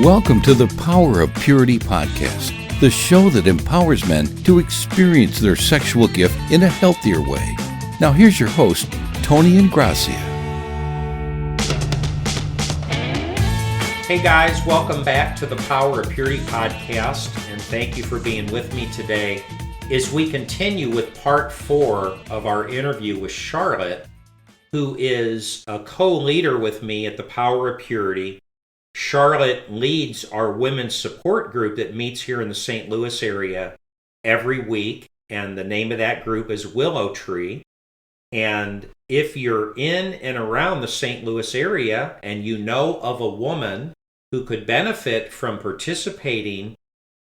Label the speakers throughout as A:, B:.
A: Welcome to the Power of Purity podcast, the show that empowers men to experience their sexual gift in a healthier way. Now here's your host, Tony Ingracia.
B: Hey guys, welcome back to the Power of Purity podcast, and thank you for being with me today as we continue with part 4 of our interview with Charlotte, who is a co-leader with me at the Power of Purity. Charlotte leads our women's support group that meets here in the St. Louis area every week, and the name of that group is Willow Tree. And if you're in and around the St. Louis area and you know of a woman who could benefit from participating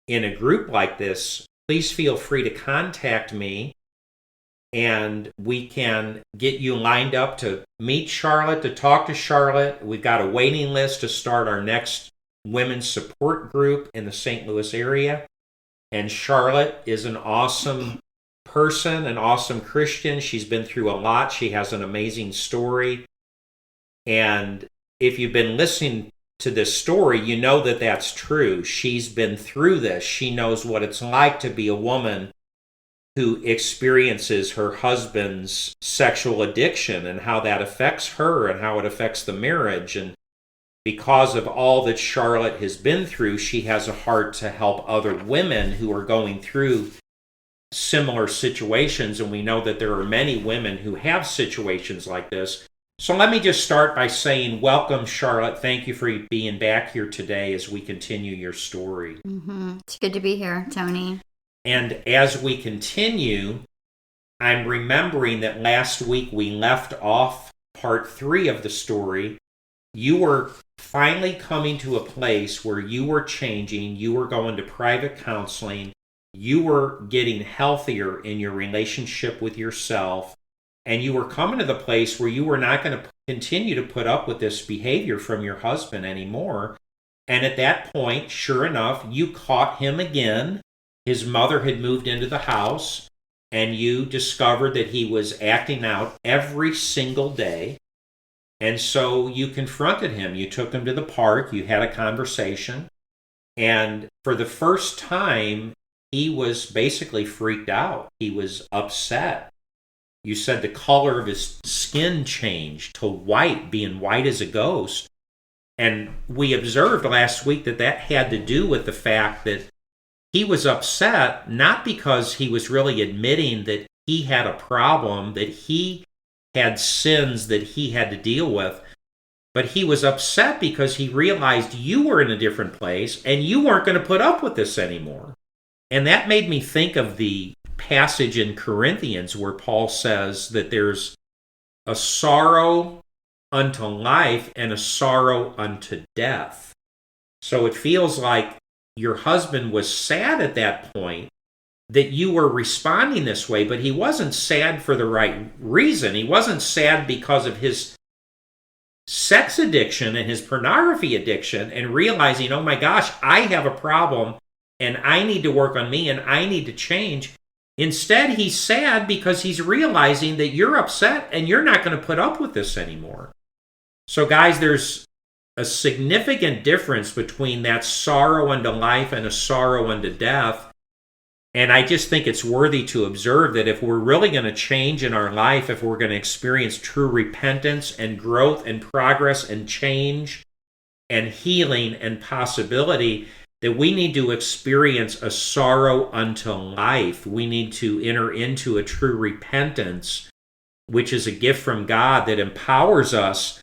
B: in a group like this, please feel free to contact me, and we can get you lined up to meet Charlotte, to talk to Charlotte. We've got a waiting list to start our next women's support group in the St. Louis area. And Charlotte is an awesome person, an awesome Christian. She's been through a lot. She has an amazing story. And if you've been listening to this story, you know that that's true. She's been through this. She knows what it's like to be a woman who experiences her husband's sexual addiction and how that affects her and how it affects the marriage. And because of all that Charlotte has been through, she has a heart to help other women who are going through similar situations. And we know that there are many women who have situations like this. So let me just start by saying, welcome, Charlotte. Thank you for being back here today as we continue your story.
C: It's good to be here, Tony.
B: And as we continue, I'm remembering that last week we left off part 3 of the story. You were finally coming to a place where you were changing, you were going to private counseling, you were getting healthier in your relationship with yourself, and you were coming to the place where you were not going to continue to put up with this behavior from your husband anymore. And at that point, sure enough, you caught him again. His mother had moved into the house, and you discovered that he was acting out every single day. And so you confronted him. You took him to the park. You had a conversation. And for the first time, he was basically freaked out. He was upset. You said the color of his skin changed to white, being white as a ghost. And we observed last week that that had to do with the fact that he was upset, not because he was really admitting that he had a problem, that he had sins that he had to deal with, but he was upset because he realized you were in a different place and you weren't going to put up with this anymore. And that made me think of the passage in Corinthians where Paul says that there's a sorrow unto life and a sorrow unto death. So it feels like your husband was sad at that point that you were responding this way, but he wasn't sad for the right reason. He wasn't sad because of his sex addiction and his pornography addiction and realizing, oh my gosh, I have a problem and I need to work on me and I need to change. Instead, he's sad because he's realizing that you're upset and you're not going to put up with this anymore. So guys, there's a significant difference between that sorrow unto life and a sorrow unto death. And I just think it's worthy to observe that if we're really going to change in our life, if we're going to experience true repentance and growth and progress and change and healing and possibility, that we need to experience a sorrow unto life. We need to enter into a true repentance, which is a gift from God that empowers us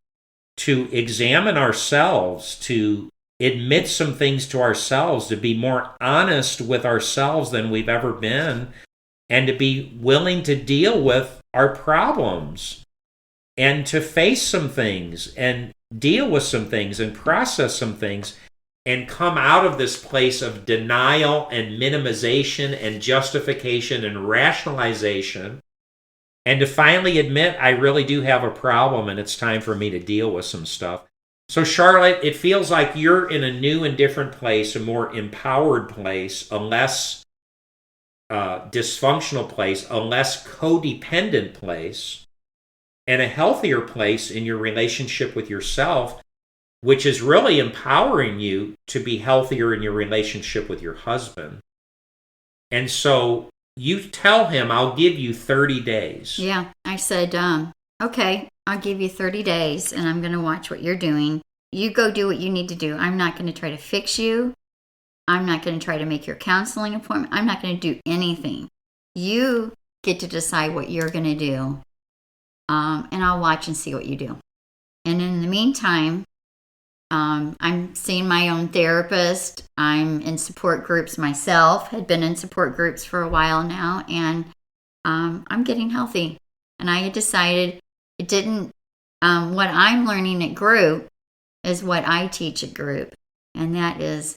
B: to examine ourselves, to admit some things to ourselves, to be more honest with ourselves than we've ever been, and to be willing to deal with our problems and to face some things and deal with some things and process some things and come out of this place of denial and minimization and justification and rationalization, and to finally admit, I really do have a problem and it's time for me to deal with some stuff. So Charlotte, it feels like you're in a new and different place, a more empowered place, a less dysfunctional place, a less codependent place, and a healthier place in your relationship with yourself. which is really empowering you to be healthier in your relationship with your husband. And so you tell him, I'll give you 30 days.
C: Yeah, I said, okay, I'll give you 30 days and I'm going to watch what you're doing. You go do what you need to do. I'm not going to try to fix you. I'm not going to try to make your counseling appointment. I'm not going to do anything. You get to decide what you're going to do. And I'll watch and see what you do. And in the meantime, I'm seeing my own therapist. I'm in support groups myself, had been in support groups for a while now, and I'm getting healthy. And I had decided it didn't, what I'm learning at group is what I teach at group. And that is,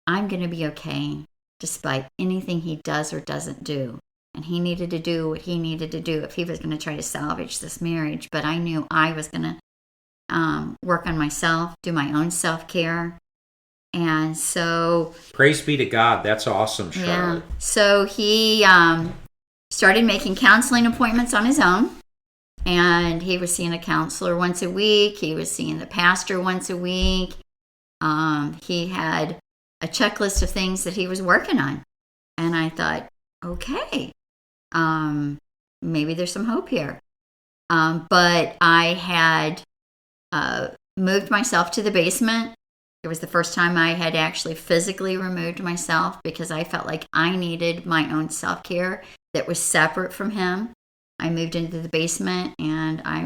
C: I'm going to be okay despite anything he does or doesn't do. And he needed to do what he needed to do if he was going to try to salvage this marriage. But I knew I was going to work on myself, do my own self-care. And so...
B: Praise be to God. That's awesome, Charlotte.
C: Yeah. So he started making counseling appointments on his own. And he was seeing a counselor once a week. He was seeing the pastor once a week. He had a checklist of things that he was working on. And I thought, okay, maybe there's some hope here. But I had moved myself to the basement. It was the first time I had actually physically removed myself because I felt like I needed my own self-care that was separate from him. I moved into the basement and I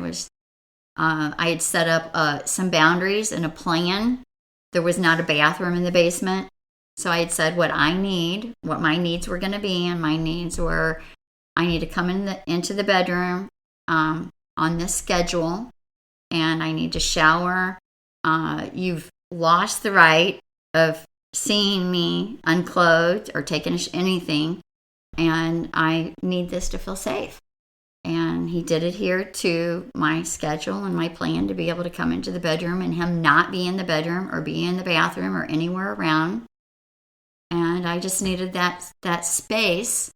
C: had set up some boundaries and a plan. There was not a bathroom in the basement. So I had said what I need, what my needs were going to be, and my needs were I need to come into the bedroom on this schedule, and I need to shower. You've lost the right of seeing me unclothed or taking anything, and I need this to feel safe. And he did adhere to my schedule and my plan to be able to come into the bedroom and him not be in the bedroom or be in the bathroom or anywhere around. And I just needed that space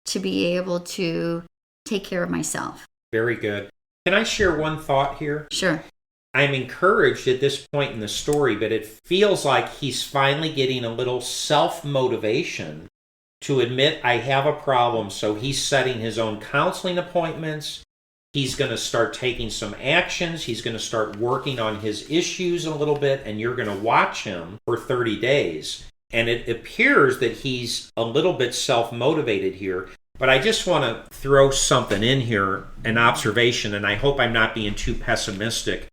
C: to be able to take care of myself.
B: Very good. Can I share one thought here?
C: Sure.
B: I'm encouraged at this point in the story, but it feels like he's finally getting a little self-motivation to admit I have a problem. So he's setting his own counseling appointments. He's going to start taking some actions. He's going to start working on his issues a little bit, and you're going to watch him for 30 days. And it appears that he's a little bit self-motivated here. But I just want to throw something in here, an observation, and I hope I'm not being too pessimistic.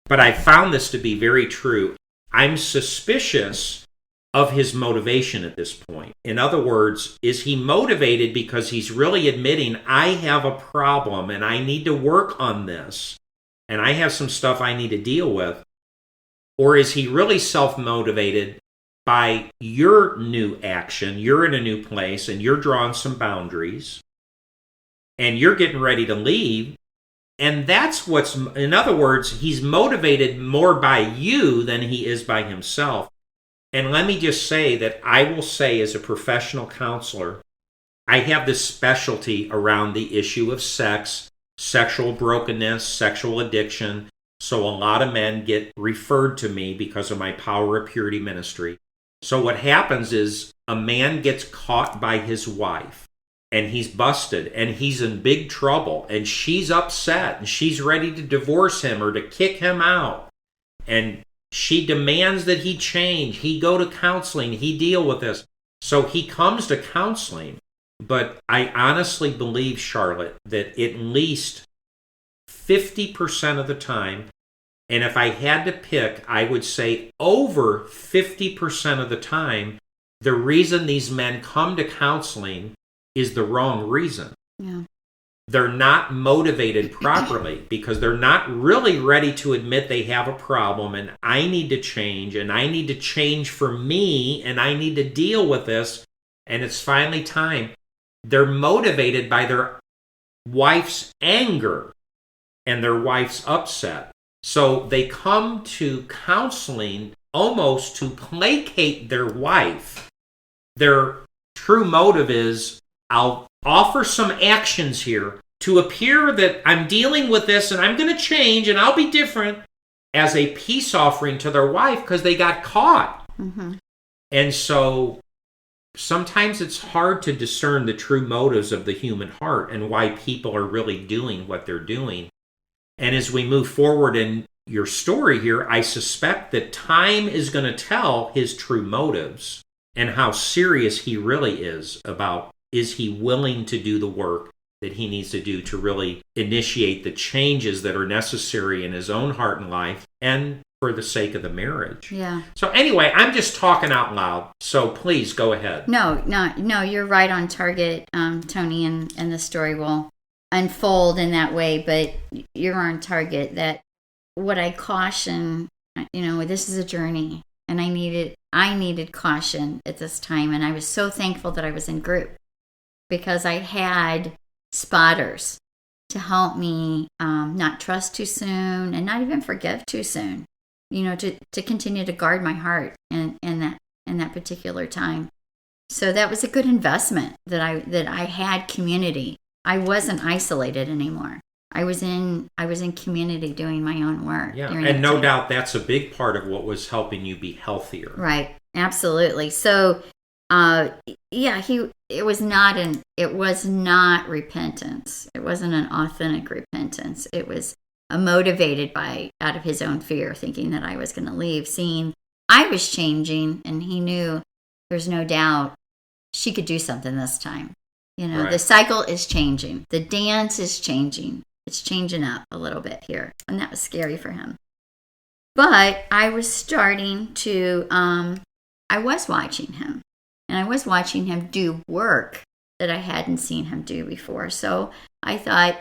B: But I found this to be very true. I'm suspicious of his motivation at this point. In other words, is he motivated because he's really admitting, I have a problem and I need to work on this, and I have some stuff I need to deal with? Or is he really self-motivated by your new action? You're in a new place and you're drawing some boundaries and you're getting ready to leave. And that's what's, in other words, he's motivated more by you than he is by himself. And let me just say that I will say, as a professional counselor, I have this specialty around the issue of sex, sexual brokenness, sexual addiction. So a lot of men get referred to me because of my Power of Purity ministry. So what happens is a man gets caught by his wife and he's busted and he's in big trouble and she's upset and she's ready to divorce him or to kick him out. And she demands that he change. He go to counseling. He deal with this. So he comes to counseling. But I honestly believe, Charlotte, that at least 50% of the time, and if I had to pick, I would say over 50% of the time, the reason these men come to counseling is the wrong reason.
C: Yeah.
B: They're not motivated properly because they're not really ready to admit they have a problem and I need to change and I need to change for me and I need to deal with this and it's finally time. They're motivated by their wife's anger and their wife's upset. So they come to counseling almost to placate their wife. Their true motive is, I'll offer some actions here to appear that I'm dealing with this and I'm going to change and I'll be different. as a peace offering to their wife because they got caught.
C: Mm-hmm.
B: And so sometimes it's hard to discern the true motives of the human heart and why people are really doing what they're doing. And as we move forward in your story here, I suspect that time is going to tell his true motives and how serious he really is about, is he willing to do the work that he needs to do to really initiate the changes that are necessary in his own heart and life and for the sake of the marriage.
C: Yeah.
B: So anyway, I'm just talking out loud, so please go ahead.
C: No, you're right on target, Tony, and the story will unfold in that way, but you're on target. That what I caution, this is a journey, and I needed caution at this time, and I was so thankful that I was in group because I had spotters to help me not trust too soon and not even forgive too soon, to continue to guard my heart in that particular time. So that was a good investment that I had community. I wasn't isolated anymore. I was in community doing my own work.
B: Yeah, and no doubt that's a big part of what was helping you be healthier.
C: Right, absolutely. So it was not repentance. It wasn't an authentic repentance. It was motivated out of his own fear, thinking that I was going to leave, seeing I was changing, and he knew there's no doubt she could do something this time.
B: Right.
C: The cycle is changing. The dance is changing. It's changing up a little bit here, and that was scary for him. But I was starting to, I was watching him. And I was watching him do work that I hadn't seen him do before. So I thought,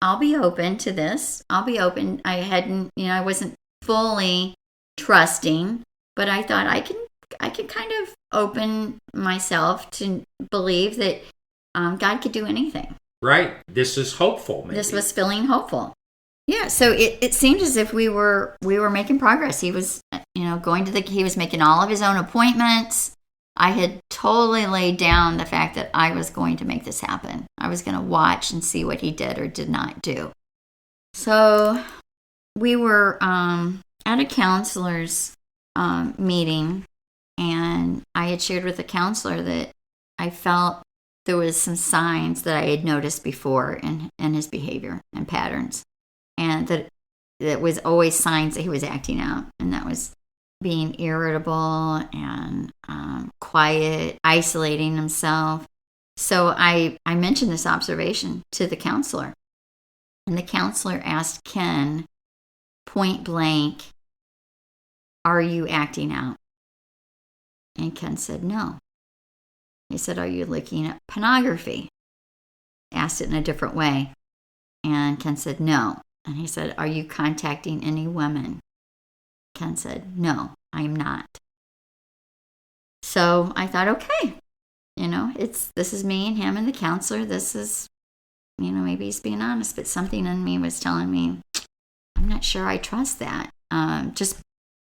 C: I'll be open to this. I'll be open. I wasn't fully trusting, but I thought I can kind of open myself to believe that God could do anything.
B: Right. This is hopeful. Maybe.
C: This was feeling hopeful. Yeah. So it seemed as if we were making progress. He was, he was making all of his own appointments. I had totally laid down the fact that I was going to make this happen. I was going to watch and see what he did or did not do. So we were at a counselor's meeting, and I had shared with the counselor that I felt there was some signs that I had noticed before in his behavior and patterns, and that was always signs that he was acting out, and that was being irritable and quiet, isolating himself. So I mentioned this observation to the counselor, and the counselor asked Ken point blank, "Are you acting out?" And Ken said, "No." He said, "Are you looking at pornography?" Asked it in a different way, and Ken said, "No." And he said, "Are you contacting any women?" Ken said, "No, I'm not." So I thought, okay, this is me and him and the counselor. This is, maybe he's being honest, but something in me was telling me, I'm not sure I trust that.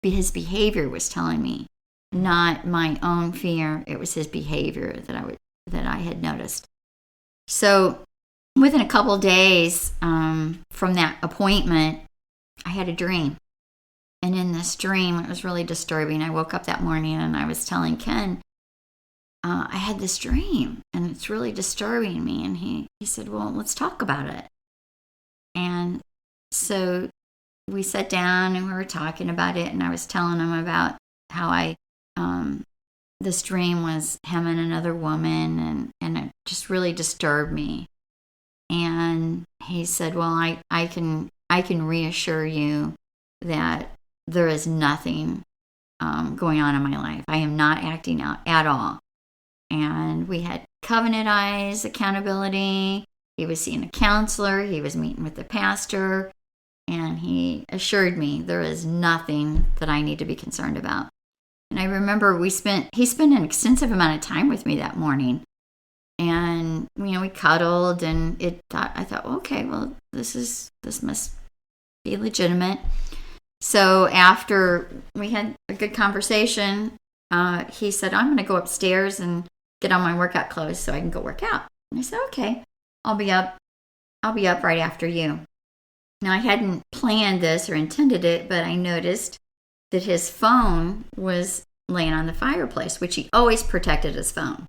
C: His behavior was telling me, not my own fear. It was his behavior that I had noticed. So within a couple of days from that appointment, I had a dream. And in this dream, it was really disturbing. I woke up that morning and I was telling Ken, I had this dream and it's really disturbing me. And he said, well, let's talk about it. And so we sat down and we were talking about it. And I was telling him about how this dream was him and another woman, and it just really disturbed me. And he said, well, I can reassure you that there is nothing going on in my life. I am not acting out at all. And we had covenant eyes, accountability. He was seeing a counselor. He was meeting with the pastor. And he assured me there is nothing that I need to be concerned about. And I remember he spent an extensive amount of time with me that morning. And, we cuddled, and I thought, okay, well, this must be legitimate. So after we had a good conversation, he said, I'm going to go upstairs and get on my workout clothes so I can go work out. And I said, okay, I'll be up right after you. Now, I hadn't planned this or intended it, but I noticed that his phone was laying on the fireplace, which he always protected his phone.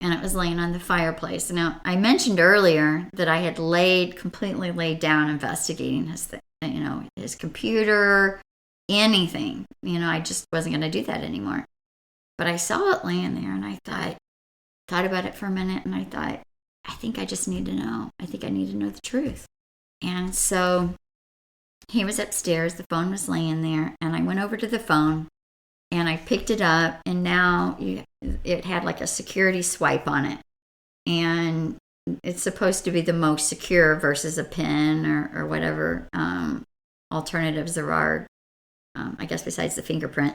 C: And it was laying on the fireplace. Now, I mentioned earlier that I had completely laid down investigating his computer, anything. I just wasn't going to do that anymore. But I saw it laying there, and I thought about it for a minute, and I thought, I think I just need to know. I think I need to know the truth. And so he was upstairs, the phone was laying there, and I went over to the phone, and I picked it up, and now it had like a security swipe on it. And it's supposed to be the most secure versus a PIN or whatever alternatives there are, I guess, besides the fingerprint.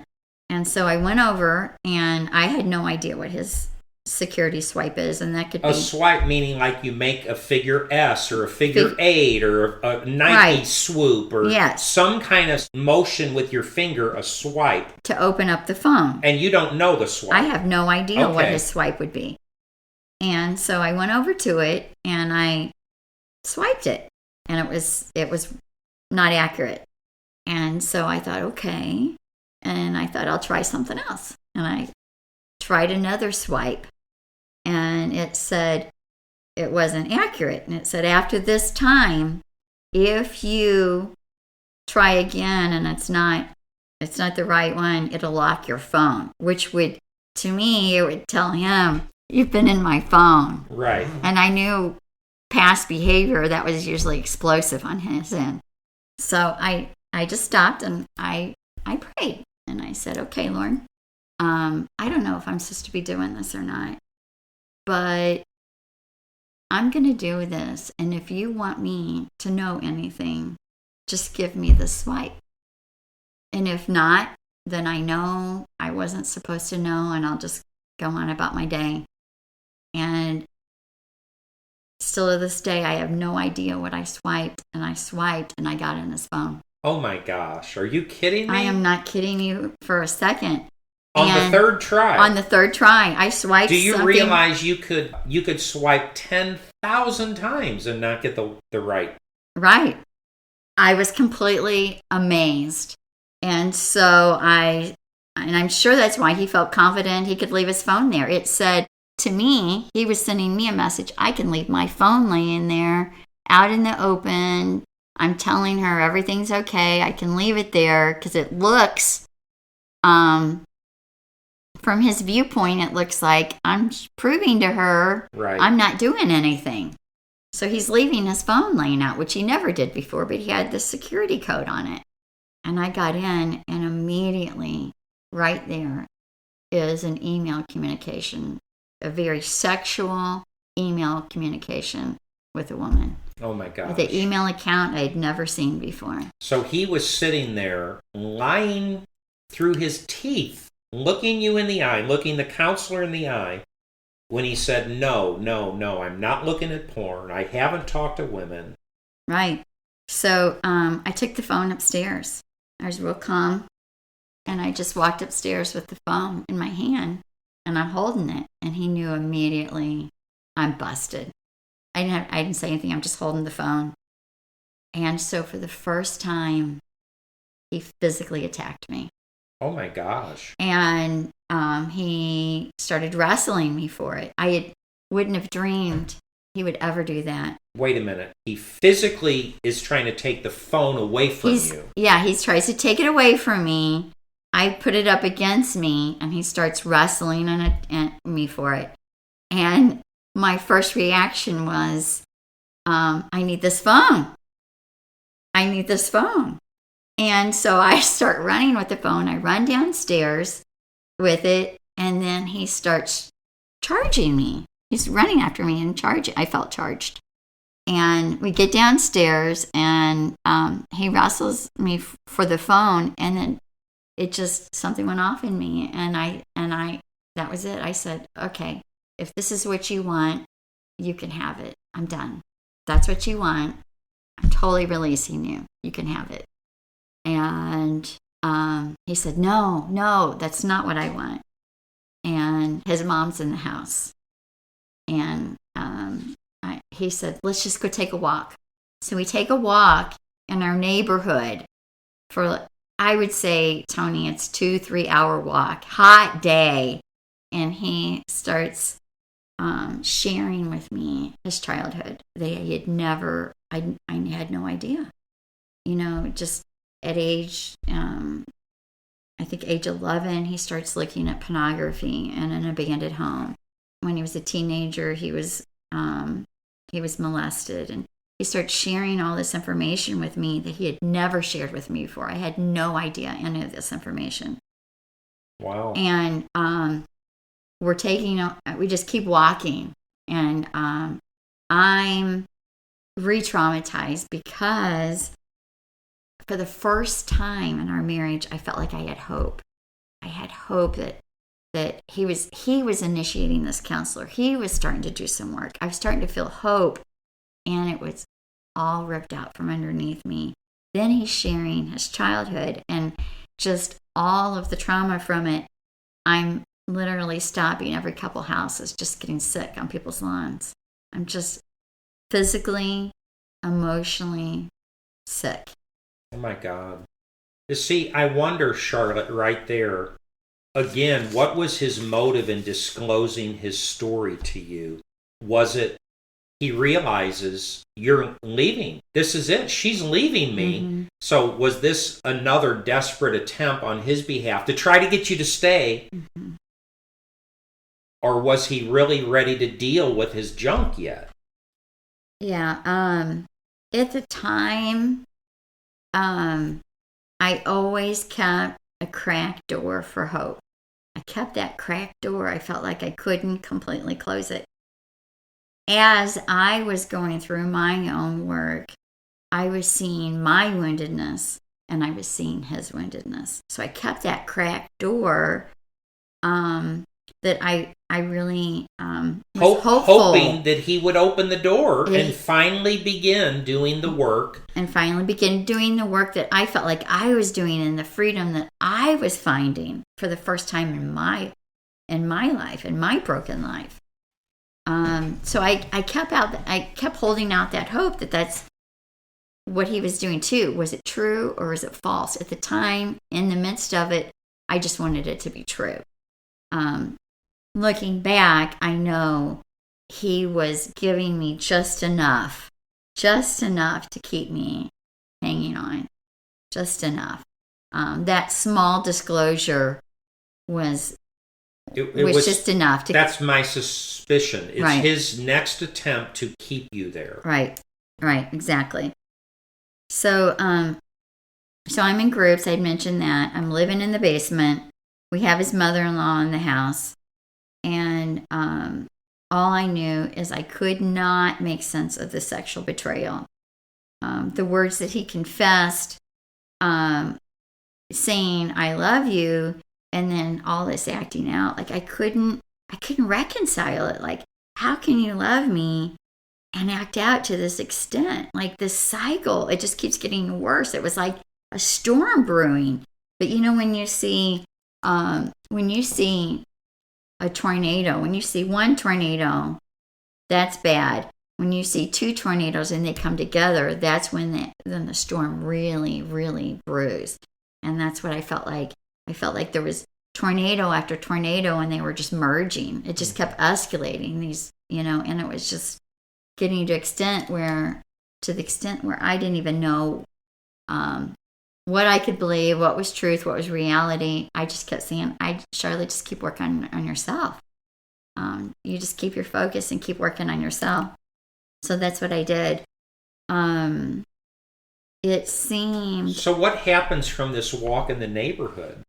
C: And so I went over, and I had no idea what his security swipe is, and that could be
B: a swipe, meaning like you make a figure S or a figure 8 or a Nike swoop or some kind of motion with your finger, a swipe
C: to open up the phone.
B: And you don't know the swipe.
C: I have no idea what his swipe would be. And so I went over to it and I swiped it, and it was not accurate. And so I thought, okay, and I thought I'll try something else, and I tried another swipe, and it said it wasn't accurate. And it said, after this time, if you try again and it's not the right one, it'll lock your phone, which would, to me, it would tell him, you've been in my phone.
B: Right.
C: And I knew past behavior that was usually explosive on his end. So I just stopped and I prayed, and I said, okay, Lord, I don't know if I'm supposed to be doing this or not, but I'm going to do this. And if you want me to know anything, just give me the swipe. And if not, then I know I wasn't supposed to know, and I'll just go on about my day. And still to this day, I have no idea what I swiped, and I got in his phone.
B: Oh my gosh. Are you kidding me?
C: I am not kidding you for a second.
B: On the third try?
C: On the third try. I swiped
B: Do you
C: something.
B: realize you could swipe 10,000 times and not get the right?
C: Right. I was completely amazed. And so I'm sure that's why he felt confident he could leave his phone there. It said to me, he was sending me a message, I can leave my phone laying there out in the open. I'm telling her everything's okay. I can leave it there because it looks, from his viewpoint, it looks like I'm proving to her I'm not doing anything. So he's leaving his phone laying out, which he never did before, but he had the security code on it. And I got in, and immediately right there is an email communication, a very sexual email communication with a woman.
B: Oh my gosh.
C: The email account I'd never seen before.
B: So he was sitting there, lying through his teeth, looking you in the eye, looking the counselor in the eye, when he said, no, I'm not looking at porn. I haven't talked to women.
C: Right. So I took the phone upstairs. I was real calm, and I just walked upstairs with the phone in my hand, and I'm holding it, and he knew immediately I'm busted. I didn't say anything. I'm just holding the phone. And so for the first time, he physically attacked me.
B: Oh my gosh.
C: And he started wrestling me for it. Wouldn't have dreamed he would ever do that.
B: Wait a minute. He physically is trying to take the phone away from you.
C: Yeah, he tries to take it away from me. I put it up against me, and he starts wrestling at me for it. And my first reaction was, I need this phone. I need this phone. And so I start running with the phone. I run downstairs with it, and then he starts charging me. He's running after me and charging. I felt charged. And we get downstairs, and he wrestles me for the phone, and then it just, something went off in me, and I that was it. I said, okay, if this is what you want, you can have it. I'm done. That's what you want. I'm totally releasing you. You can have it. And he said, no, that's not what I want. And his mom's in the house. And he said, let's just go take a walk. So we take a walk, in our neighborhood for, I would say, Tony, it's 2-3 hour walk, hot day. And he starts sharing with me his childhood. I had no idea. Just at age, I think age 11, he starts looking at pornography in an abandoned home. When he was a teenager, he was molested, and he starts sharing all this information with me that he had never shared with me before. I had no idea any of this information.
B: Wow.
C: And we just keep walking, and I'm re-traumatized because for the first time in our marriage, I felt like I had hope. I had hope that he was initiating this counselor. He was starting to do some work. I was starting to feel hope, and it was all ripped out from underneath me. Then he's sharing his childhood and just all of the trauma from it. I'm literally stopping every couple houses, just getting sick on people's lawns. I'm just physically, emotionally sick.
B: Oh my God. You see, I wonder, Charlotte, right there, again, what was his motive in disclosing his story to you? Was it he realizes you're leaving? This is it. She's leaving me. Mm-hmm. So was this another desperate attempt on his behalf to try to get you to stay? Mm-hmm. Or was he really ready to deal with his junk yet?
C: Yeah. At the time, I always kept a cracked door for hope. I kept that cracked door. I felt like I couldn't completely close it. As I was going through my own work, I was seeing my woundedness and I was seeing his woundedness. So I kept that cracked door that I really was hopeful.
B: Hoping that he would open the door and finally begin doing the work.
C: And finally begin doing the work that I felt like I was doing and the freedom that I was finding for the first time in my life, in my broken life. So I kept holding out that hope that that's what he was doing too. Was it true or was it false? At the time, in the midst of it, I just wanted it to be true. Looking back, I know he was giving me just enough to keep me hanging on, just enough. That small disclosure was just enough.
B: That's my suspicion. It's
C: right.
B: His next attempt to keep you there.
C: Right, exactly. So I'm in groups. I'd mentioned that. I'm living in the basement. We have his mother-in-law in the house. And all I knew is I could not make sense of the sexual betrayal. The words that he confessed, saying, "I love you," and then all this acting out, like I couldn't reconcile it. Like, how can you love me and act out to this extent? Like this cycle, it just keeps getting worse. It was like a storm brewing. But when you see a tornado, when you see one tornado, that's bad. When you see two tornadoes and they come together, that's when then the storm really, really brews. And that's what I felt like. I felt like there was tornado after tornado and they were just merging. It just kept escalating these, and it was just getting to the extent where I didn't even know what I could believe, what was truth, what was reality. I just kept saying, Charlotte, just keep working on yourself. You just keep your focus and keep working on yourself. So that's what I did. It seemed...
B: So what happens from this walk in the neighborhood?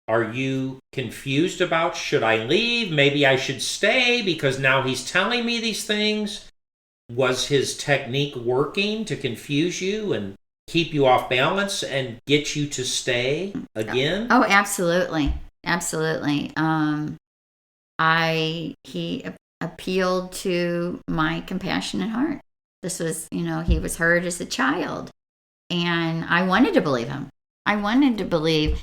B: Are you confused about, should I leave? Maybe I should stay because now he's telling me these things. Was his technique working to confuse you and keep you off balance and get you to stay again?
C: Oh, absolutely. Absolutely. He appealed to my compassionate heart. This was, he was hurt as a child. And I wanted to believe him. I wanted to believe,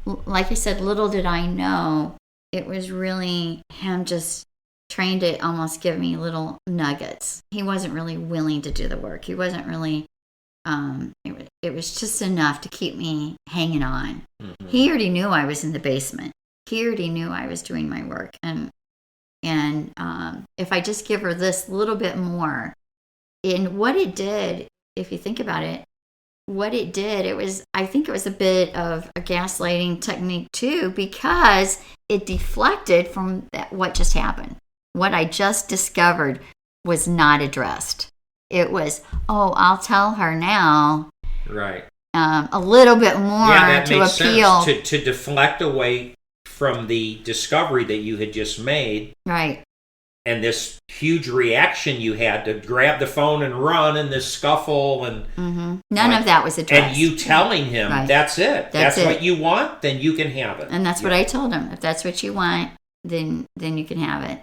C: like I said, little did I know, it was really him just trying to almost give me little nuggets. He wasn't really willing to do the work. He wasn't really it was just enough to keep me hanging on.
B: Mm-hmm.
C: He already knew I was in the basement. He already knew I was doing my work, and if I just give her this little bit more, and what it did, if you think about it, I think it was a bit of a gaslighting technique too, because it deflected from what just happened. What I just discovered was not addressed. It was, I'll tell her now.
B: Right.
C: A little bit more
B: that
C: to
B: makes
C: appeal.
B: Sense. To deflect away from the discovery that you had just made.
C: Right.
B: And this huge reaction you had to grab the phone and run, and this scuffle, and
C: none of that was addressed.
B: And you telling him,
C: right.
B: That's it. That's
C: it.
B: what you want, then you can have it.
C: And that's what I told him. If that's what you want, then you can have it.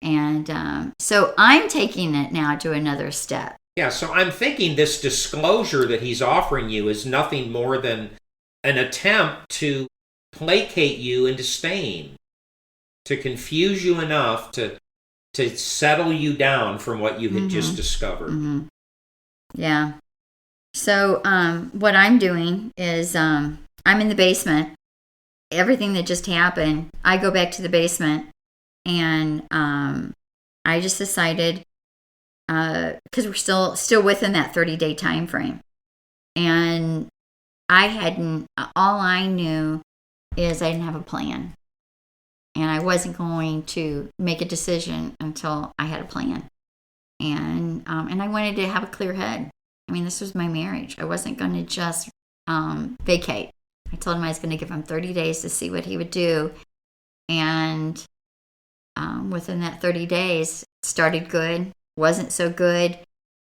C: And so I'm taking it now to another step.
B: Yeah, so I'm thinking this disclosure that he's offering you is nothing more than an attempt to placate you into staying, to confuse you enough to settle you down from what you had just discovered.
C: Mm-hmm. Yeah. So what I'm doing is I'm in the basement. Everything that just happened, I go back to the basement, and I just decided, because we're still within that 30-day time frame, and all I knew is I didn't have a plan. And I wasn't going to make a decision until I had a plan. And I wanted to have a clear head. I mean, this was my marriage. I wasn't going to just vacate. I told him I was going to give him 30 days to see what he would do. And within that 30 days, it started good, wasn't so good.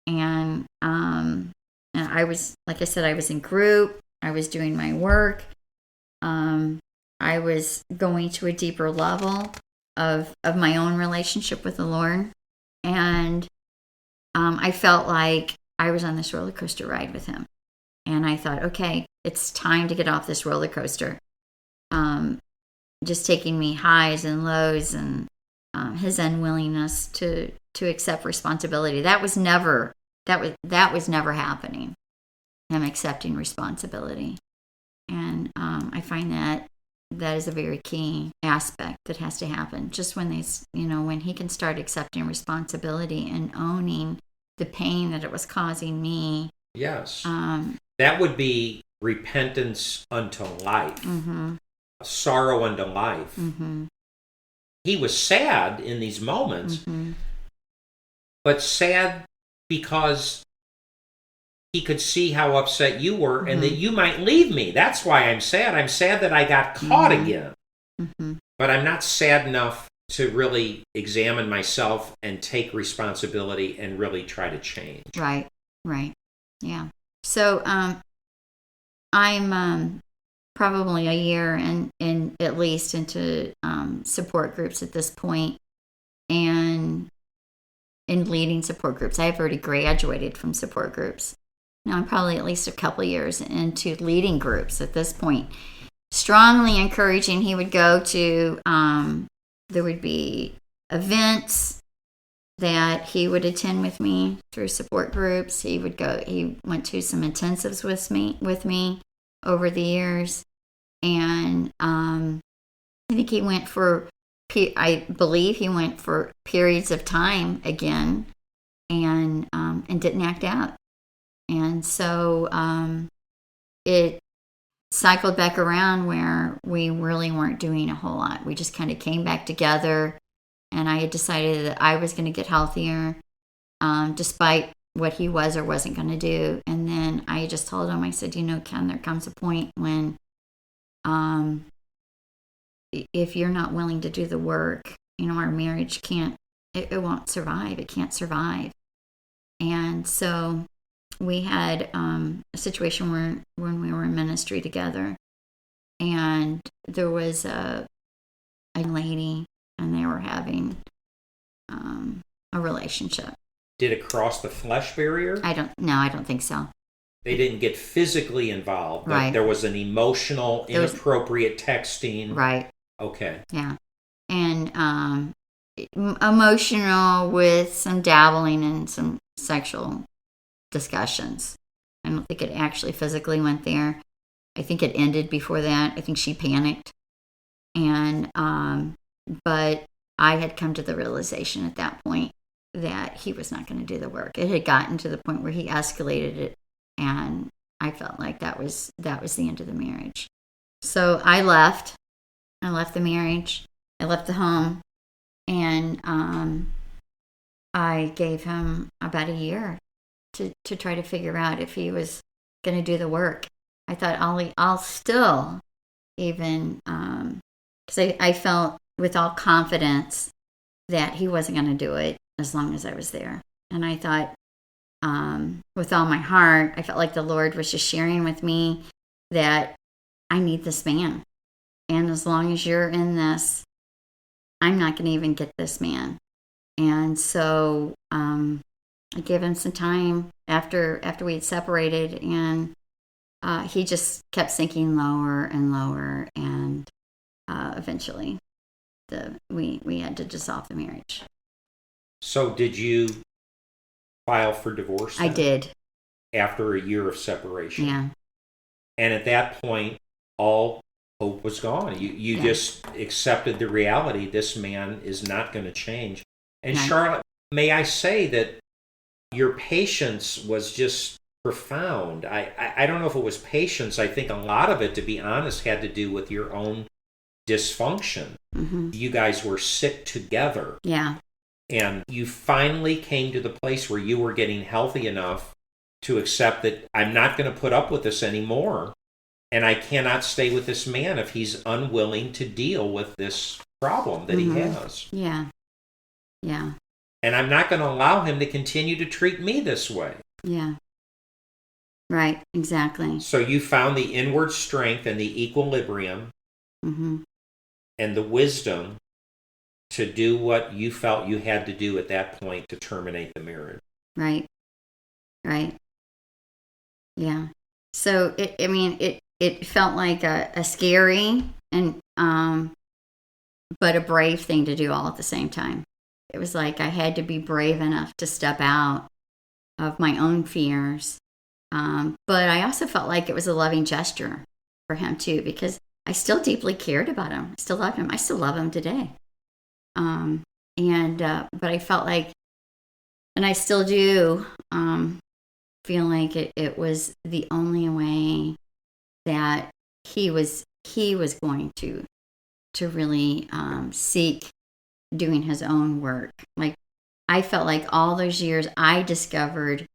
C: And I was, like I said, I was in group. I was doing my work. I was going to a deeper level of my own relationship with the Lord. And I felt like I was on this roller coaster ride with him. And I thought, okay, it's time to get off this roller coaster. Just taking me highs and lows, and his unwillingness to accept responsibility. That was never happening. Him accepting responsibility. And I find that is a very key aspect that has to happen. Just when when he can start accepting responsibility and owning the pain that it was causing me.
B: Yes. That would be repentance unto life. Sorrow unto life. He was sad in these moments, but sad because he could see how upset you were and that you might leave me. That's why I'm sad. I'm sad that I got caught again. But I'm not sad enough to really examine myself and take responsibility and really try to change.
C: Right. Yeah. So I'm probably a year in at least into support groups at this point, and in leading support groups. I've already graduated from support groups. Now I'm probably at least a couple years into leading groups at this point. Strongly encouraging, he would go to, there would be events that he would attend with me through support groups. He went to some intensives with me over the years. And I think I believe he went for periods of time again, and didn't act out. And so it cycled back around where we really weren't doing a whole lot. We just kind of came back together, and I had decided that I was going to get healthier, despite what he was or wasn't going to do. And then I just told him, I said, Ken, there comes a point when if you're not willing to do the work, our marriage it won't survive. It can't survive. And so we had a situation when we were in ministry together, and there was a lady, and they were having a relationship.
B: Did it cross the flesh barrier?
C: I don't think so.
B: They didn't get physically involved, but
C: right.
B: There was an emotional, inappropriate texting.
C: Right.
B: Okay.
C: Yeah. And emotional with some dabbling in some sexual discussions. I don't think it actually physically went there. I think it ended before that. I think she panicked. And, but I had come to the realization at that point that he was not going to do the work. It had gotten to the point where he escalated it, and I felt like that was the end of the marriage. So I left. I left the marriage. I left the home, and I gave him about a year to try to figure out if he was going to do the work. I thought I'll still even because I felt with all confidence that he wasn't going to do it as long as I was there. And I thought, with all my heart, I felt like the Lord was just sharing with me that I need this man. And as long as you're in this, I'm not going to even get this man. And so I gave him some time after we had separated, and he just kept sinking lower and lower, and eventually we had to dissolve the marriage.
B: So did you file for divorce then?
C: I did.
B: After a year of separation?
C: Yeah.
B: And at that point, all hope was gone. You just accepted the reality this man is not going to change. And
C: Right.
B: Charlotte, may I say that your patience was just profound. I don't know if it was patience. I think a lot of it, to be honest, had to do with your own dysfunction.
C: Mm-hmm.
B: You guys were sick together.
C: Yeah.
B: And you finally came to the place where you were getting healthy enough to accept that I'm not going to put up with this anymore. And I cannot stay with this man if he's unwilling to deal with this problem that he has.
C: Yeah. Yeah.
B: And I'm not going to allow him to continue to treat me this way.
C: Yeah. Right. Exactly.
B: So you found the inward strength and the equilibrium
C: Mm-hmm.
B: and the wisdom to do what you felt you had to do at that point to terminate the marriage.
C: Right. Right. Yeah. So it felt like a scary and but a brave thing to do all at the same time. It was like I had to be brave enough to step out of my own fears. But I also felt like it was a loving gesture for him too, because I still deeply cared about him. I still loved him. I still love him today. But I felt like, and I still do, feel like it was the only way that he was going to really seek doing his own work. Like I felt like all those years I discovered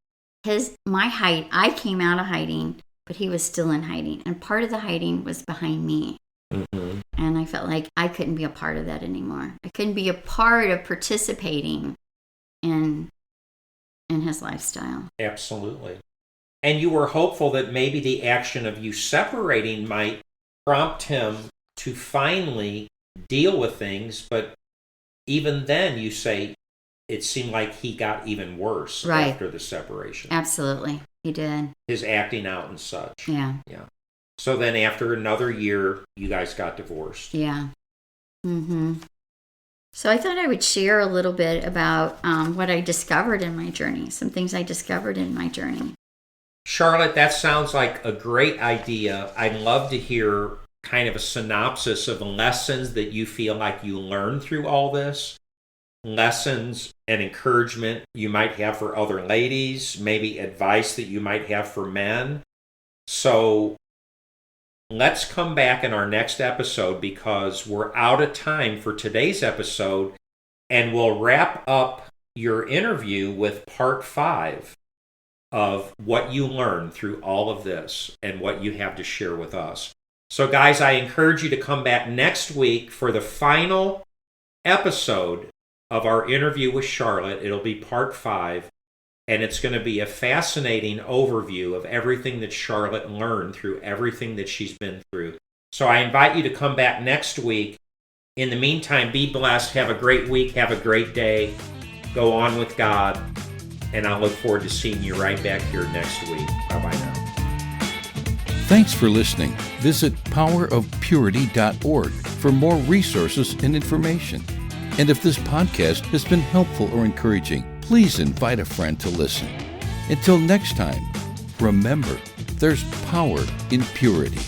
C: I came out of hiding, but he was still in hiding, and part of the hiding was behind me.
B: Mm-hmm.
C: And I felt like I couldn't be a part of that anymore. I couldn't be a part of participating in his lifestyle.
B: Absolutely. And you were hopeful that maybe the action of you separating might prompt him to finally deal with things, but even then you say it seemed like he got even worse after the separation.
C: Absolutely. He did.
B: His acting out and such.
C: Yeah.
B: Yeah. So then after another year, you guys got divorced.
C: Yeah. Mm-hmm. So I thought I would share a little bit about what I discovered in my journey, some things I discovered in my journey.
B: Charlotte, that sounds like a great idea. I'd love to hear kind of a synopsis of lessons that you feel like you learned through all this. Lessons and encouragement you might have for other ladies, maybe advice that you might have for men. So let's come back in our next episode, because we're out of time for today's episode, and we'll wrap up your interview with part 5 of what you learned through all of this and what you have to share with us. So guys, I encourage you to come back next week for the final episode of our interview with Charlotte. It'll be part 5, and it's going to be a fascinating overview of everything that Charlotte learned through everything that she's been through. So I invite you to come back next week. In the meantime, be blessed. Have a great week. Have a great day. Go on with God. And I look forward to seeing you right back here next week. Bye-bye now.
A: Thanks for listening. Visit powerofpurity.org for more resources and information. And if this podcast has been helpful or encouraging, please invite a friend to listen. Until next time, Remember, there's power in purity.